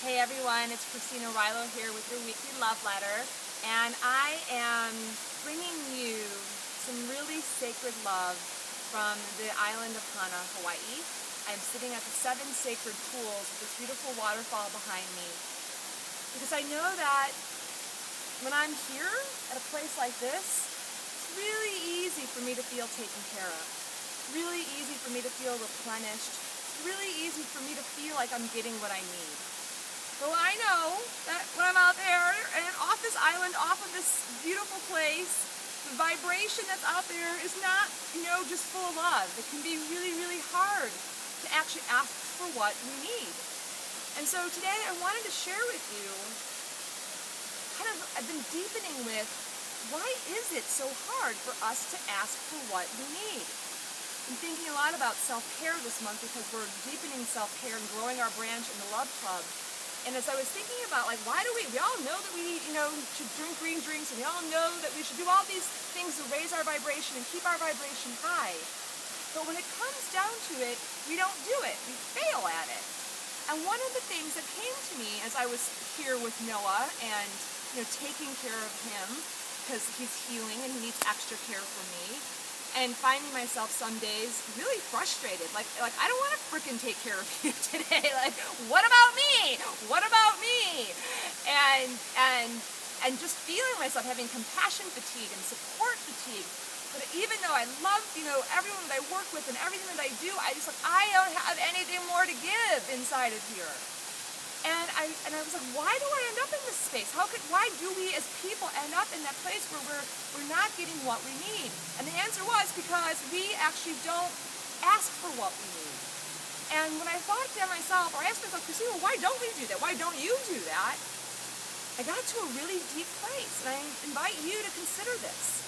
Hey everyone, it's Arylo here with your weekly love letter, and I am bringing you some really sacred love from the island of Hana, Hawaii. I'm sitting at the 7 sacred pools with this beautiful waterfall behind me because I know that when I'm here at a place like this, it's really easy for me to feel taken care of. It's really easy for me to feel replenished. It's really easy for me to feel like I'm getting what I need. So I know that when I'm out there and off this island, off of this beautiful place, the vibration that's out there is not, just full of love. It can be really, really hard to actually ask for what we need. And so today I wanted to share with you, I've been deepening with, why is it so hard for us to ask for what we need? I'm thinking a lot about self-care this month because we're deepening self-care and growing our branch in the Love Club. And as I was thinking about, why do we all know that we, should drink green drinks, and we all know that we should do all these things to raise our vibration and keep our vibration high. But when it comes down to it, we don't do it. We fail at it. And one of the things that came to me as I was here with Noah and, taking care of him, because he's healing and he needs extra care for me, and finding myself some days really frustrated, like I don't want to frickin' take care of you today. What about me? What about me? And just feeling myself having compassion fatigue and support fatigue. But even though I love, everyone that I work with and everything that I do, I don't have anything more to give inside of here. And I was like, why do I end up in this space? Why do we as people end up in that place where we're not getting what we need? And the answer was because we actually don't ask for what we need. And when I thought to myself, or I asked myself, Christina, why don't we do that? Why don't you do that? I got to a really deep place, and I invite you to consider this.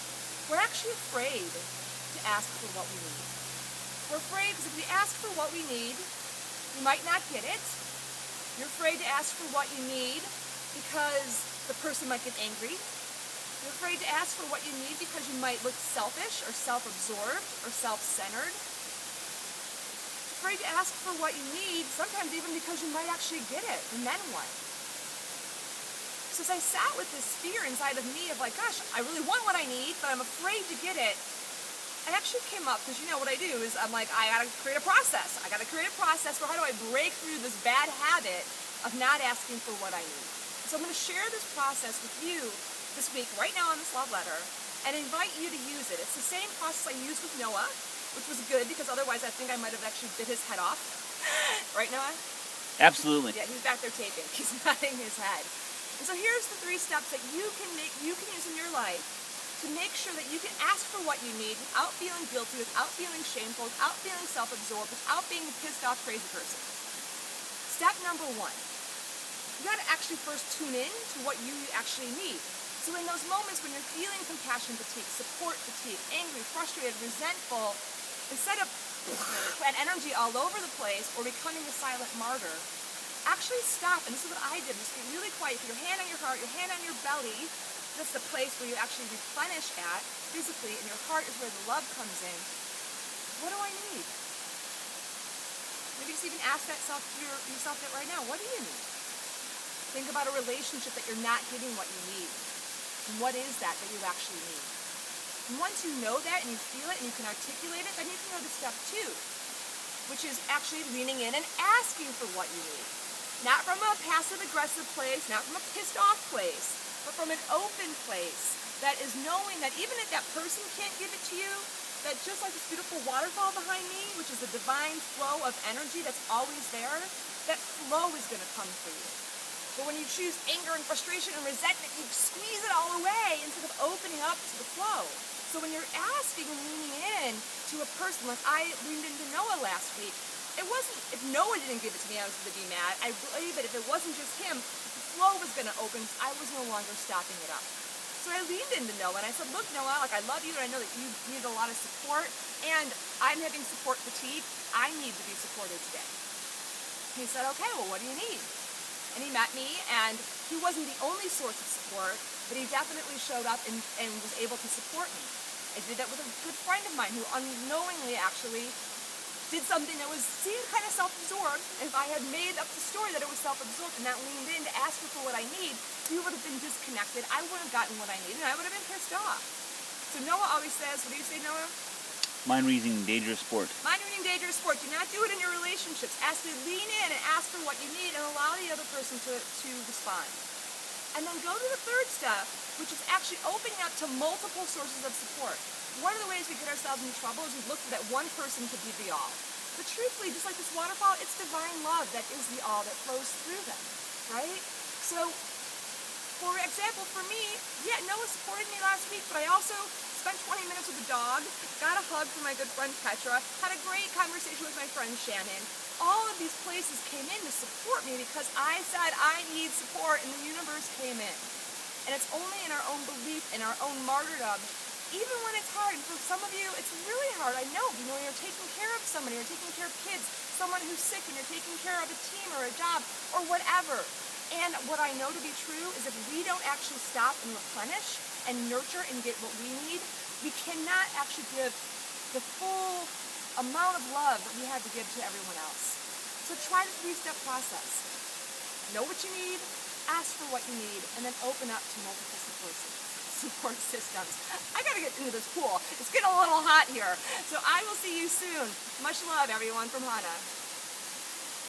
We're actually afraid to ask for what we need. We're afraid because if we ask for what we need, we might not get it. You're afraid to ask for what you need because the person might get angry. You're afraid to ask for what you need because you might look selfish or self-absorbed or self-centered. You're afraid to ask for what you need, sometimes even because you might actually get it, and then what? So as I sat with this fear inside of me of gosh, I really want what I need, but I'm afraid to get it, I actually came up, because what I do is I gotta create a process. I gotta create a process for how do I break through this bad habit of not asking for what I need. So I'm gonna share this process with you this week, right now on this love letter, and invite you to use it. It's the same process I used with Noah, which was good, because otherwise I think I might have actually bit his head off. Right, Noah? Absolutely. Yeah, he's back there taping. He's nodding his head. And so here's the 3 steps that you can use in your life to make sure that you can ask for what you need without feeling guilty, without feeling shameful, without feeling self-absorbed, without being a pissed off crazy person. Step number 1, you got to actually first tune in to what you actually need. So in those moments when you're feeling compassion fatigue, support fatigue, angry, frustrated, resentful, instead of that energy all over the place or becoming a silent martyr, actually stop, and this is what I did, just get really quiet, put your hand on your heart, your hand on your belly. That's the place where you actually replenish at physically, and your heart is where the love comes in. What do I need? Maybe just even ask yourself that right now. What do you need? Think about a relationship that you're not getting what you need. And what is that you actually need? And once you know that and you feel it and you can articulate it, then you can go to step 2, which is actually leaning in and asking for what you need. Not from a passive-aggressive place, not from a pissed-off place, but from an open place that is knowing that even if that person can't give it to you, that just like this beautiful waterfall behind me, which is the divine flow of energy that's always there, that flow is going to come for you. But when you choose anger and frustration and resentment, you squeeze it all away instead of opening up to the flow. So when you're asking and leaning in to a person, like I leaned into Noah last week, it wasn't, if Noah didn't give it to me, I was going to be mad. I believe that if it wasn't just him, flow was going to open, I was no longer stopping it up. So I leaned into Noah and I said, look, Noah, I love you and I know that you need a lot of support and I'm having support fatigue. I need to be supported today. He said, okay, well, what do you need? And he met me, and he wasn't the only source of support, but he definitely showed up and was able to support me. I did that with a good friend of mine who unknowingly actually did something that was kind of self-absorbed. If I had made up the story that it was self-absorbed and not leaned in to ask her for what I need, we would have been disconnected. I wouldn't have gotten what I needed, and I would have been pissed off. So Noah always says, what do you say, Noah? Mind-reading, dangerous sport. Mind-reading, dangerous sport. Do not do it in your relationships. Lean in and ask for what you need and allow the other person to respond. And then go to the third step, which is actually opening up to multiple sources of support. One of the ways we get ourselves in trouble is we look for that one person to be the all. But truthfully, just like this waterfall, it's divine love that is the all that flows through them, right? So, for example, for me, yeah, Noah supported me last week, but I also spent 20 minutes with the dog, got a hug from my good friend Petra, had a great conversation with my friend Shannon. All of these places came in to support me because I said I need support, and the universe came in. And it's only in our own belief, in our own martyrdom, even when it's hard. And for some of you, it's really hard. I know, you're taking care of somebody, you're taking care of kids, someone who's sick, and you're taking care of a team or a job or whatever. And what I know to be true is if we don't actually stop and replenish and nurture and get what we need, we cannot actually give the full amount of love that we had to give to everyone else. So try the 3-step process. Know what you need, ask for what you need, and then open up to multiple support systems. I gotta get into this pool. It's getting a little hot here. So I will see you soon. Much love, everyone, from Hannah.